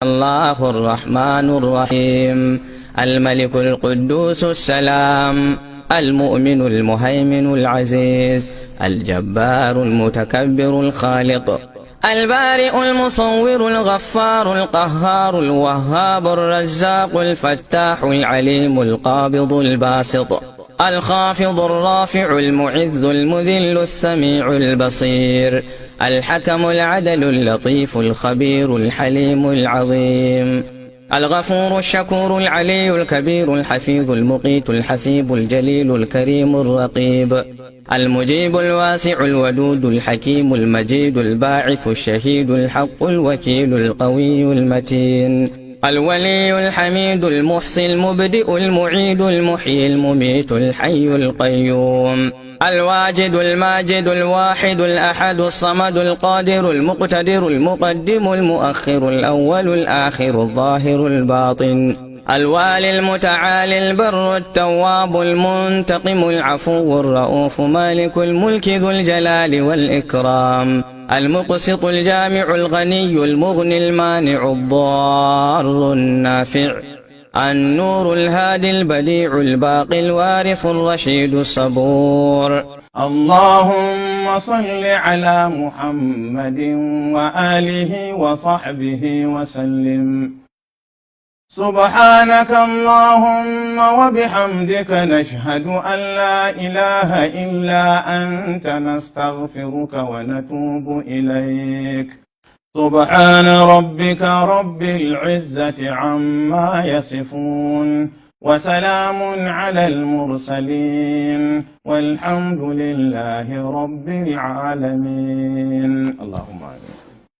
الله الرحمن الرحيم الملك القدوس السلام المؤمن المهيمن العزيز الجبار المتكبر الخالق البارئ المصور الغفار القهار الوهاب الرزاق الفتاح العليم القابض الباسط الخافض الرافع المعز المذل السميع البصير الحكم العدل اللطيف الخبير الحليم العظيم الغفور الشكور العلي الكبير الحفيظ المقيت الحسيب الجليل الكريم الرقيب المجيب الواسع الودود الحكيم المجيد الباعث الشهيد الحق الوكيل القوي المتين الولي الحميد المحصي المبدئ المعيد المحيي المميت الحي القيوم الواجد الماجد الواحد الأحد الصمد القادر المقتدر المقدم المؤخر الأول الآخر الظاهر الباطن الوالي المتعالي البر التواب المنتقم العفو الرؤوف مالك الملك ذو الجلال والإكرام المقسط الجامع الغني المغني المانع الضار النافع النور الهادي البديع الباقي الوارث الرشيد الصبور. اللهم صل على محمد وآله وصحبه وسلم. سبحانك اللهم وبحمدك نشهد أن لا إله إلا أنت نستغفرك ونتوب إليك. سبحان ربك رب العزة عما يصفون وسلام على المرسلين والحمد لله رب العالمين. اللهم آمين.